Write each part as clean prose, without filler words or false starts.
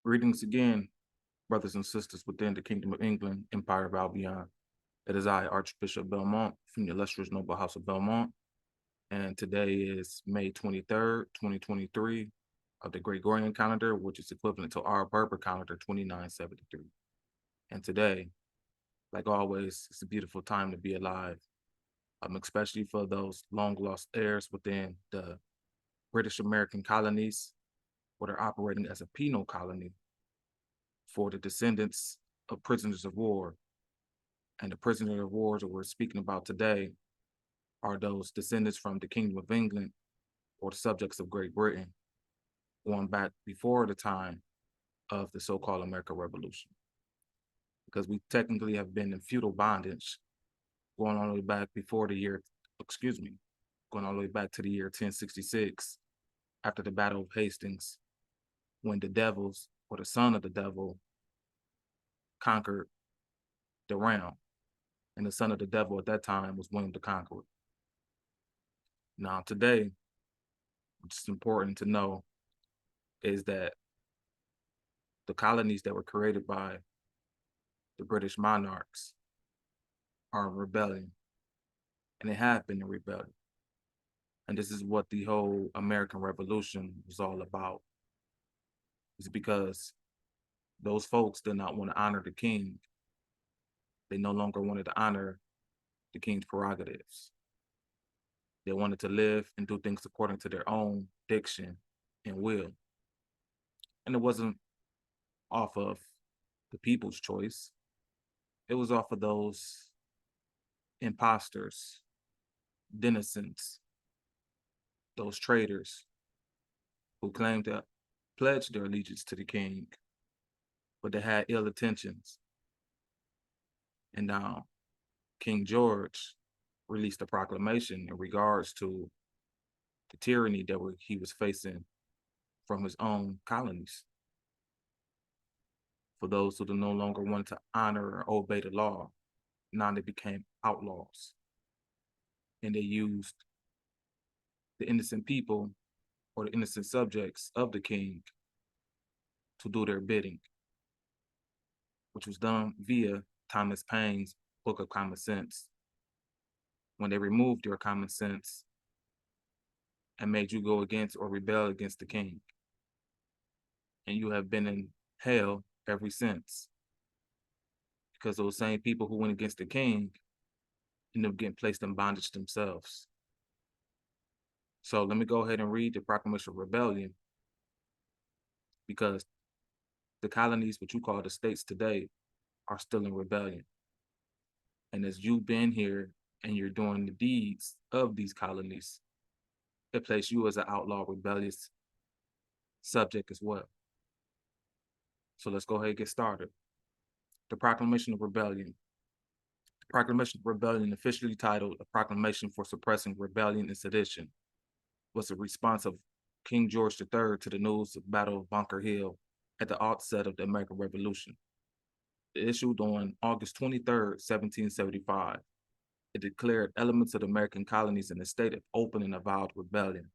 Greetings again, brothers and sisters within the Kingdom of England, Empire of Albion. It is I, Archbishop Belmont, from the illustrious noble house of Belmont, and today is May 23rd, 2023, of the Gregorian calendar, which is equivalent to our Berber calendar, 2973. And today, like always, it's a beautiful time to be alive, especially for those long-lost heirs within the British American colonies, where they're operating as a penal colony for the descendants of prisoners of war. And the prisoners of war that we're speaking about today are those descendants from the Kingdom of England or the subjects of Great Britain, going back before the time of the so-called American Revolution. Because we technically have been in feudal bondage going all the way back before the year, going all the way back to the year 1066, after the Battle of Hastings, when the devils, or the son of the devil, conquered the realm. And the son of the devil at that time was William the Conqueror. Now, today, which is important to know, is that the colonies that were created by the British monarchs are in rebellion, and they have been in rebellion. And this is what the whole American Revolution was all about. It's because those folks did not want to honor the king. They no longer wanted to honor the king's prerogatives. They wanted to live and do things according to their own diction and will. And it wasn't off of the people's choice. It was off of those imposters, denizens, those traitors who claimed to pledge their allegiance to the king, but they had ill intentions. And now King George released a proclamation in regards to the tyranny that he was facing from his own colonies. For those who no longer wanted to honor or obey the law, now they became outlaws. And they used the innocent people or the innocent subjects of the king to do their bidding, which was done via Thomas Paine's Book of Common Sense. When they removed your common sense and made you go against or rebel against the king. And you have been in hell ever since. Because those same people who went against the king ended up getting placed in bondage themselves. So let me go ahead and read the Proclamation of Rebellion, because the colonies, what you call the states today, are still in rebellion. And as you've been here and you're doing the deeds of these colonies, it places you as an outlaw, rebellious subject as well. So let's go ahead and get started. The Proclamation of Rebellion. The Proclamation of Rebellion, officially titled A Proclamation for Suppressing Rebellion and Sedition, was a response of King George III to the news of Battle of Bunker Hill at the outset of the American Revolution. Issued on August 23rd, 1775. It declared elements of the American colonies in a state of open and avowed rebellion.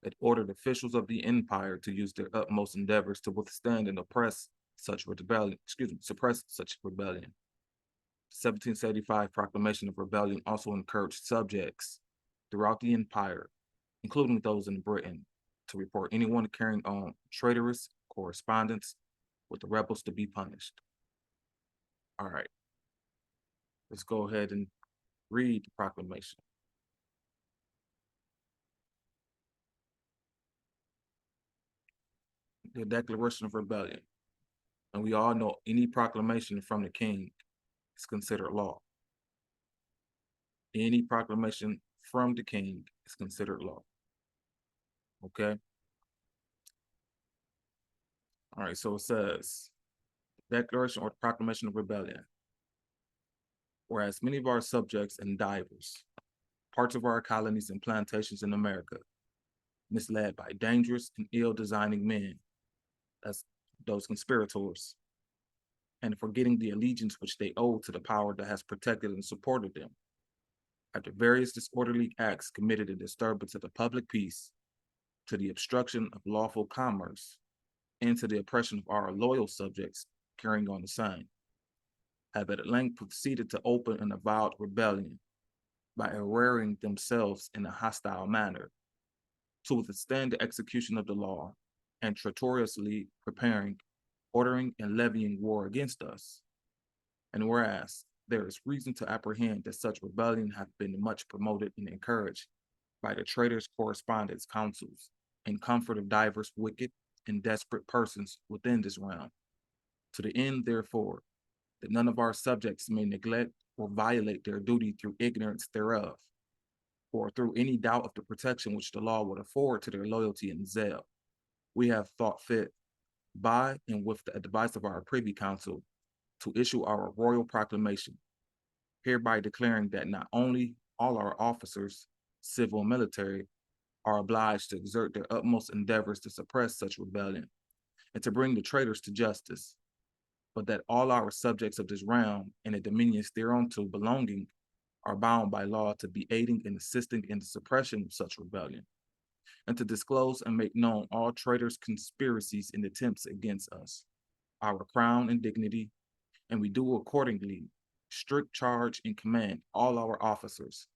It ordered officials of the empire to use their utmost endeavors to withstand and suppress such rebellion. The 1775 Proclamation of Rebellion also encouraged subjects throughout the empire, including those in Britain, to report anyone carrying on traitorous correspondence with the rebels to be punished. All right, let's go ahead and read the proclamation. The Declaration of Rebellion. And we all know any proclamation from the king is considered law. Any proclamation from the king is considered law. Okay? All right, so it says, Declaration or Proclamation of Rebellion. Whereas many of our subjects and divers, parts of our colonies and plantations in America, misled by dangerous and ill-designing men, as those conspirators, and forgetting the allegiance which they owe to the power that has protected and supported them. After various disorderly acts committed in disturbance of the public peace, to the obstruction of lawful commerce, end to the oppression of our loyal subjects carrying on the same, have at length proceeded to open an avowed rebellion by arraying themselves in a hostile manner to withstand the execution of the law and traitorously preparing, ordering, and levying war against us. And whereas there is reason to apprehend that such rebellion hath been much promoted and encouraged by the traitors' correspondence councils and comfort of divers wicked and desperate persons within this realm, to the end, therefore, that none of our subjects may neglect or violate their duty through ignorance thereof, or through any doubt of the protection which the law would afford to their loyalty and zeal, we have thought fit, by and with the advice of our privy council, to issue our royal proclamation, hereby declaring that not only all our officers, civil and military, are obliged to exert their utmost endeavors to suppress such rebellion and to bring the traitors to justice, but that all our subjects of this realm and the dominions thereunto belonging are bound by law to be aiding and assisting in the suppression of such rebellion, and to disclose and make known all traitors' conspiracies and attempts against us, our crown and dignity, and we do accordingly strict charge and command all our officers,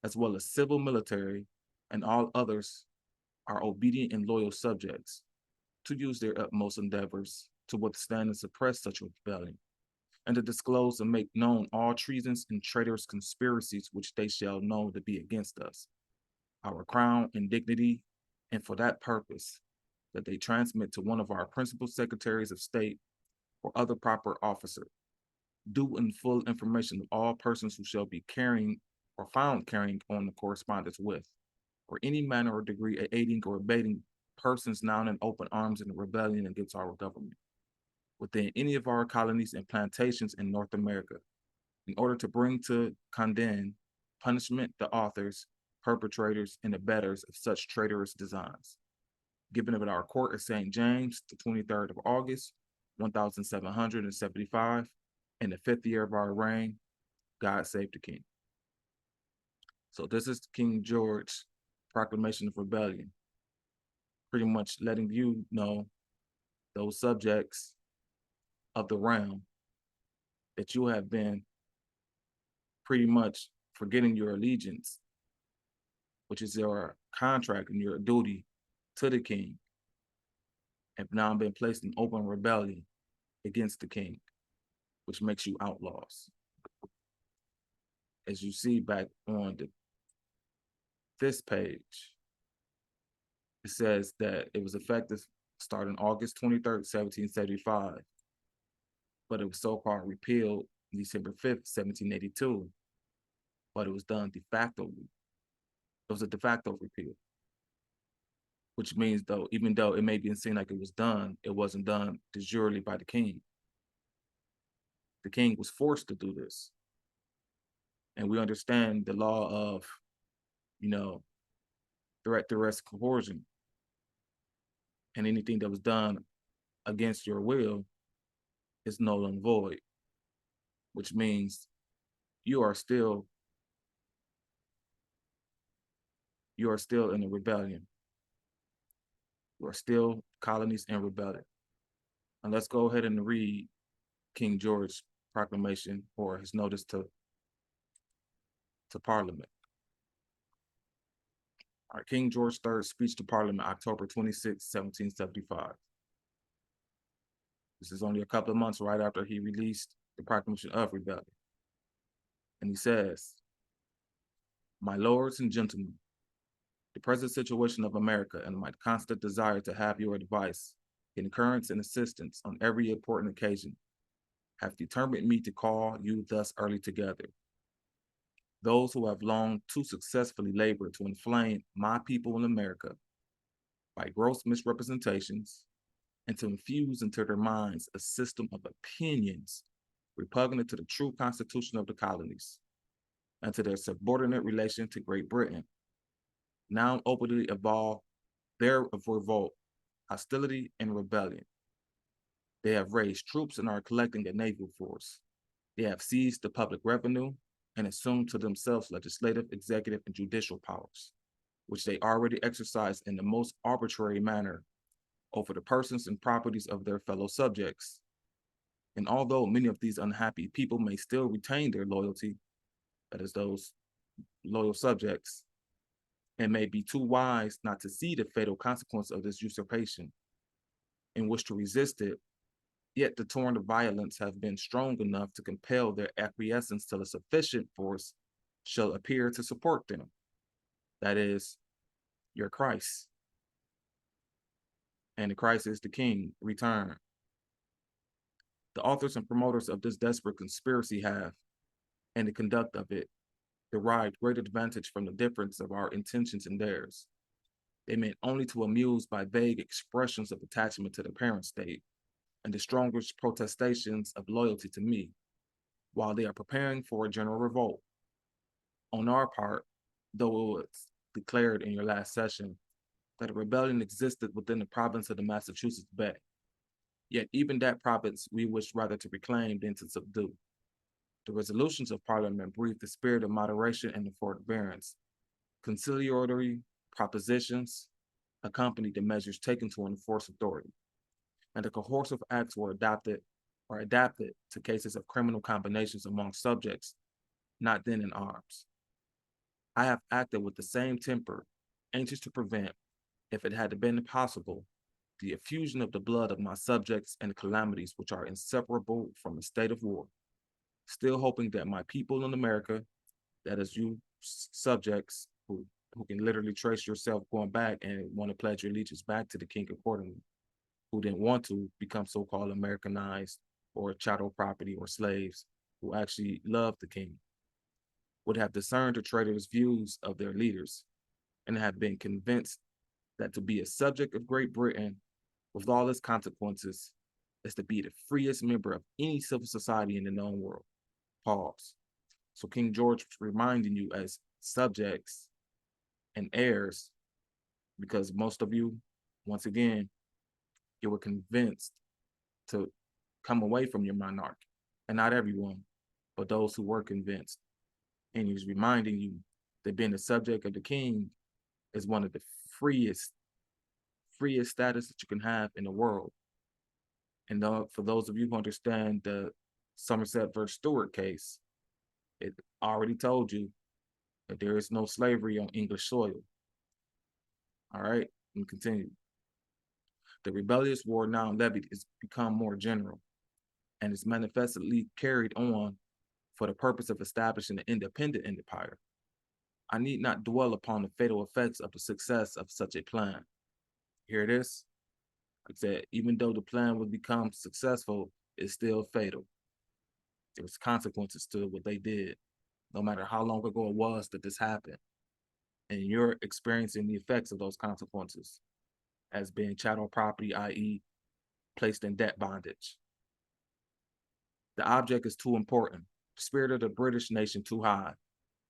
as well as civil military and all others, our obedient and loyal subjects, to use their utmost endeavors to withstand and suppress such rebellion, and to disclose and make known all treasons and traitors' conspiracies which they shall know to be against us, our crown and dignity, and for that purpose, that they transmit to one of our principal secretaries of state or other proper officer, due and full information of all persons who shall be carrying or found carrying on the correspondence with, or any manner or degree of aiding or abating persons now in open arms in the rebellion against our government, within any of our colonies and plantations in North America, in order to bring to condemn punishment the authors, perpetrators, and abettors of such traitorous designs. Given at our court of St. James, the 23rd of August, 1775, in the 5th year of our reign, God save the King. So this is King George's Proclamation of Rebellion, pretty much letting you know, those subjects of the realm, that you have been pretty much forgetting your allegiance, which is your contract and your duty to the king, have now been placed in open rebellion against the king, which makes you outlaws. As you see back on this page, it says that it was effective starting August 23rd, 1775, but it was so-called repealed December 5th, 1782, but it was done de facto. It was a de facto repeal, which means, though, even though it may be seen like it was done, it wasn't done de jure by the king. The king was forced to do this. And we understand the law of, threat, duress, coercion. And anything that was done against your will is null and void, which means you are still in a rebellion. You are still colonies in rebellion. And let's go ahead and read King George's proclamation, or his notice to Parliament. All right, King George III's speech to Parliament, October 26, 1775. This is only a couple of months right after he released the Proclamation of Rebellion. And he says, "My lords and gentlemen, the present situation of America and my constant desire to have your advice, concurrence, and assistance on every important occasion have determined me to call you thus early together. Those who have long too successfully labored to inflame my people in America by gross misrepresentations and to infuse into their minds a system of opinions repugnant to the true constitution of the colonies and to their subordinate relation to Great Britain, now openly evolve their revolt, hostility, and rebellion. They have raised troops and are collecting a naval force. They have seized the public revenue and assumed to themselves legislative, executive, and judicial powers, which they already exercise in the most arbitrary manner over the persons and properties of their fellow subjects. And although many of these unhappy people may still retain their loyalty, that is, those loyal subjects, and may be too wise not to see the fatal consequence of this usurpation and wish to resist it, yet the torrent of violence have been strong enough to compel their acquiescence till a sufficient force shall appear to support them. That is, your Christ. And the Christ is the King, return. The authors and promoters of this desperate conspiracy have, and the conduct of it, derived great advantage from the difference of our intentions and theirs. They meant only to amuse by vague expressions of attachment to the parent state and the strongest protestations of loyalty to me, while they are preparing for a general revolt. On our part, though it was declared in your last session that a rebellion existed within the province of the Massachusetts Bay, yet even that province we wished rather to reclaim than to subdue. The resolutions of Parliament breathe the spirit of moderation and of forbearance. Conciliatory propositions accompanied the measures taken to enforce authority, and the coercive acts were adapted to cases of criminal combinations among subjects, not then in arms. I have acted with the same temper, anxious to prevent, if it had been possible, the effusion of the blood of my subjects and the calamities which are inseparable from a state of war, still hoping that my people in America, that is you subjects who can literally trace yourself going back and want to pledge your allegiance back to the king accordingly, who didn't want to become so-called Americanized or chattel property or slaves, who actually loved the king, would have discerned the traitorous views of their leaders and have been convinced that to be a subject of Great Britain with all its consequences is to be the freest member of any civil society in the known world. Pause. So King George was reminding you as subjects and heirs, because most of you, once again, you were convinced to come away from your monarchy. And not everyone, but those who were convinced. And he was reminding you that being a subject of the king is one of the freest status that you can have in the world. And for those of you who understand the Somerset versus Stewart case, it already told you that there is no slavery on English soil. All right, and continue. The rebellious war now levied has become more general and is manifestly carried on for the purpose of establishing an independent empire. I need not dwell upon the fatal effects of the success of such a plan. Hear this? I said, even though the plan would become successful, it's still fatal. There's consequences to what they did, no matter how long ago it was that this happened. And you're experiencing the effects of those consequences as being chattel property, i.e., placed in debt bondage. The object is too important, the spirit of the British nation too high,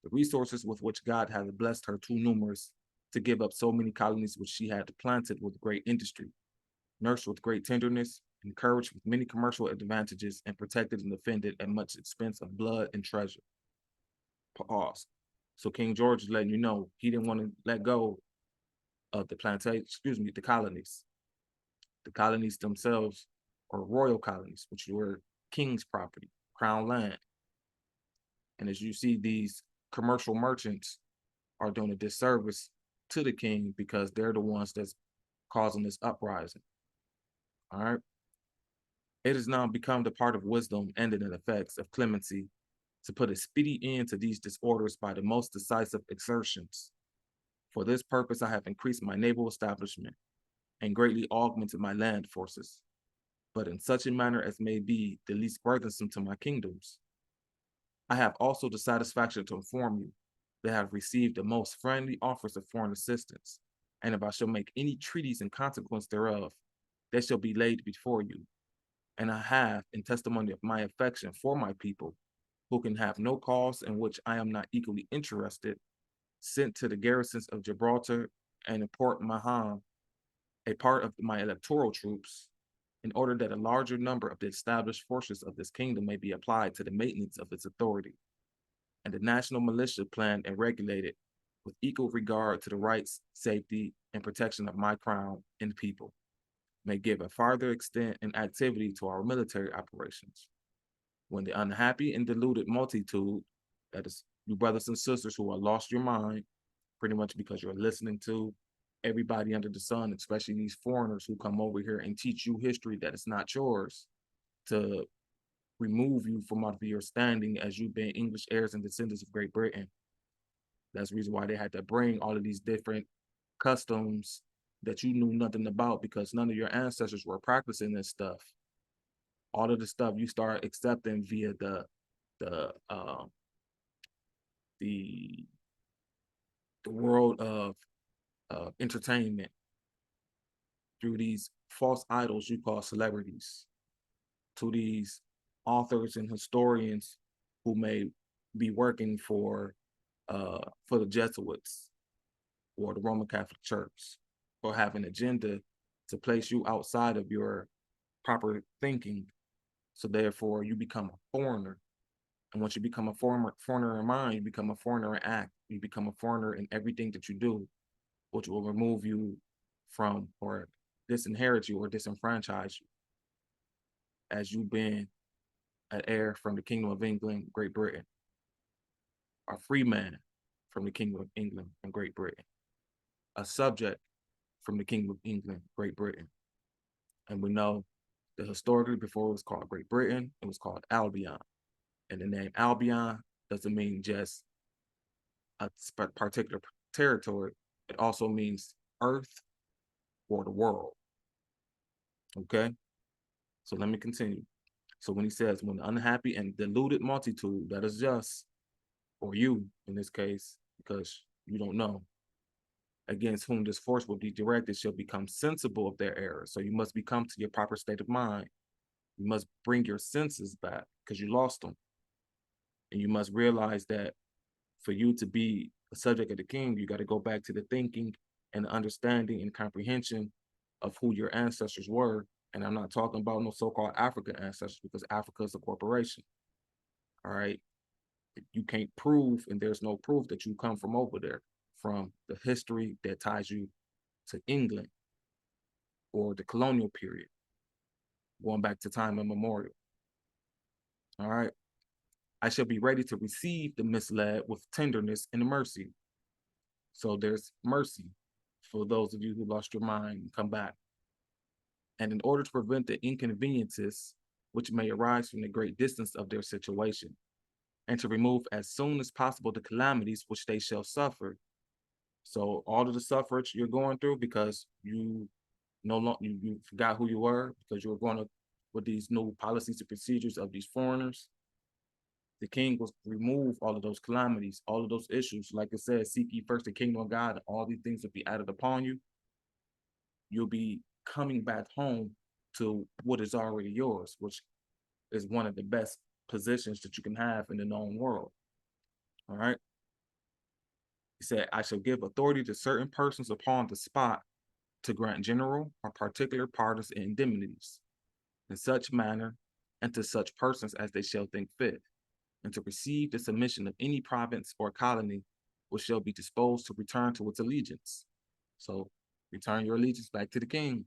the resources with which God had blessed her too numerous to give up so many colonies which she had planted with great industry, nursed with great tenderness, encouraged with many commercial advantages, and protected and defended at much expense of blood and treasure. Pause. So King George is letting you know he didn't want to let go of the the colonies. The colonies themselves are royal colonies, which were king's property, crown land. And as you see, these commercial merchants are doing a disservice to the king because they're the ones that's causing this uprising. All right. It has now become the part of wisdom and the effects of clemency to put a speedy end to these disorders by the most decisive exertions. For this purpose, I have increased my naval establishment and greatly augmented my land forces, but in such a manner as may be the least burdensome to my kingdoms. I have also the satisfaction to inform you that I have received the most friendly offers of foreign assistance, and if I shall make any treaties in consequence thereof, they shall be laid before you. And I have, in testimony of my affection for my people, who can have no cause in which I am not equally interested, sent to the garrisons of Gibraltar and in Port Mahon a part of my electoral troops, in order that a larger number of the established forces of this kingdom may be applied to the maintenance of its authority, and the national militia planned and regulated with equal regard to the rights, safety, and protection of my crown and people. may give a farther extent and activity to our military operations. When the unhappy and deluded multitude, that is you brothers and sisters who are lost your mind, pretty much because you're listening to everybody under the sun, especially these foreigners who come over here and teach you history that is not yours, to remove you from out of your standing as you've been English heirs and descendants of Great Britain. That's the reason why they had to bring all of these different customs that you knew nothing about, because none of your ancestors were practicing this stuff. All of the stuff you start accepting via the the world of entertainment through these false idols you call celebrities, to these authors and historians who may be working for the Jesuits or the Roman Catholic Church, or have an agenda to place you outside of your proper thinking. So therefore, you become a foreigner. And once you become a foreigner in mind, you become a foreigner in act. You become a foreigner in everything that you do, which will remove you from or disinherit you or disenfranchise you, as you've been an heir from the Kingdom of England, Great Britain, a free man from the Kingdom of England and Great Britain, a subject from the Kingdom of England, Great Britain. And we know that historically, before it was called Great Britain, it was called Albion. And the name Albion doesn't mean just a particular territory. It also means earth or the world. Okay? So let me continue. So when he says, when the unhappy and deluded multitude, that is just, or you in this case, because you don't know, against whom this force will be directed shall become sensible of their error. So you must become to your proper state of mind. You must bring your senses back because you lost them. And you must realize that for you to be a subject of the king, you got to go back to the thinking and the understanding and comprehension of who your ancestors were. And I'm not talking about no so-called African ancestors, because Africa is a corporation. All right. You can't prove, and there's no proof that you come from over there, from the history that ties you to England or the colonial period, going back to time immemorial. All right. I shall be ready to receive the misled with tenderness and mercy. So there's mercy for those of you who lost your mind and come back. And in order to prevent the inconveniences which may arise from the great distance of their situation, and to remove as soon as possible the calamities which they shall suffer. So all of the suffrage you're going through because you no longer you forgot who you were, because you were going up with these new policies and procedures of these foreigners. The king will remove all of those calamities, all of those issues. Like it says, seek ye first the kingdom of God, and all these things will be added upon you. You'll be coming back home to what is already yours, which is one of the best positions that you can have in the known world. All right. He said, I shall give authority to certain persons upon the spot to grant general or particular pardons and indemnities in such manner, and to such persons as they shall think fit, and to receive the submission of any province or colony which shall be disposed to return to its allegiance. So return your allegiance back to the king.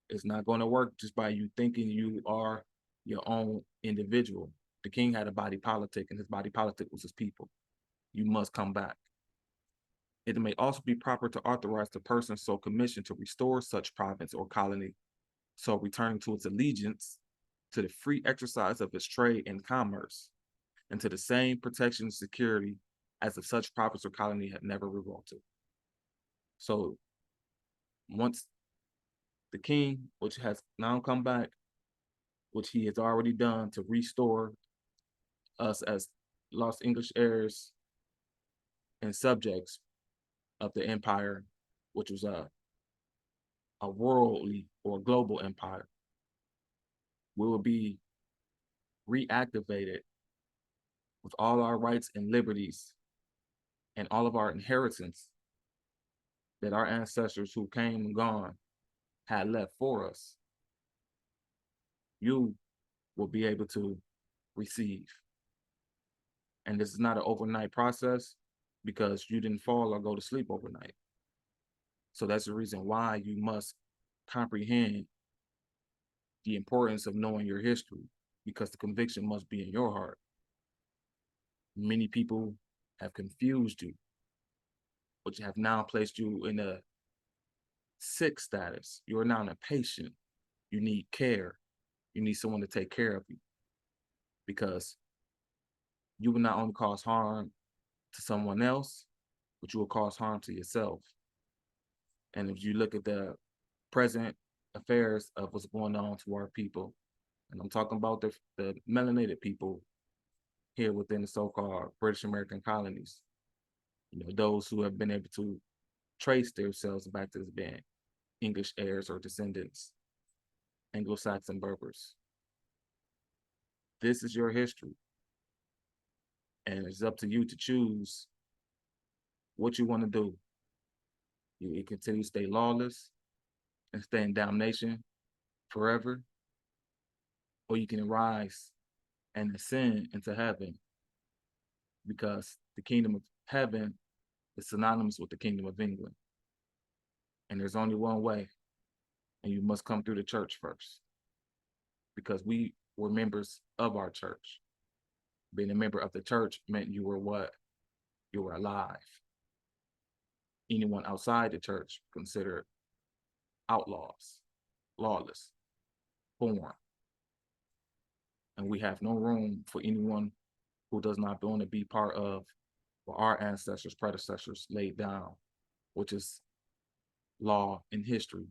It's not going to work just by you thinking you are your own individual. The king had a body politic, and his body politic was his people. You must come back. It may also be proper to authorize the person so commissioned to restore such province or colony, so returning to its allegiance, to the free exercise of its trade and commerce, and to the same protection and security as if such province or colony had never revolted. So once the king, which has now come back, which he has already done to restore us as lost English heirs and subjects of the empire, which was a worldly or global empire, we will be reactivated with all our rights and liberties and all of our inheritance that our ancestors who came and gone had left for us. You will be able to receive. And this is not an overnight process, because you didn't fall or go to sleep overnight. So that's the reason why you must comprehend the importance of knowing your history, because the conviction must be in your heart. Many people have confused you, which have now placed you in a sick status. You are now a patient. You need care. You need someone to take care of you, because you will not only cause harm to someone else, but you will cause harm to yourself. And if you look at the present affairs of what's going on to our people, and I'm talking about the melanated people here within the so-called British American colonies, those who have been able to trace themselves back to this band, English heirs or descendants, Anglo-Saxon Berbers. This is your history. And it's up to you to choose what you want to do. You continue to stay lawless and stay in damnation forever, or you can rise and ascend into heaven, because the kingdom of heaven is synonymous with the kingdom of England. And there's only one way, and you must come through the church first, because we were members of our church. Being a member of the church meant you were what? You were alive. Anyone outside the church considered outlaws, lawless, born. And we have no room for anyone who does not want to be part of what our ancestors, predecessors laid down, which is law and history,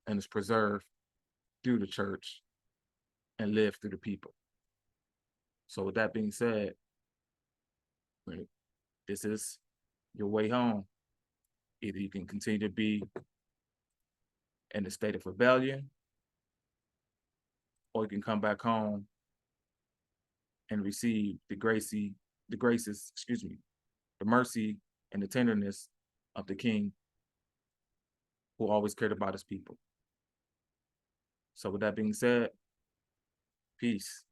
and is preserved through the church and lived through the people. So with that being said, this is your way home. Either you can continue to be in a state of rebellion, or you can come back home and receive the mercy and the tenderness of the King, who always cared about his people. So with that being said, peace.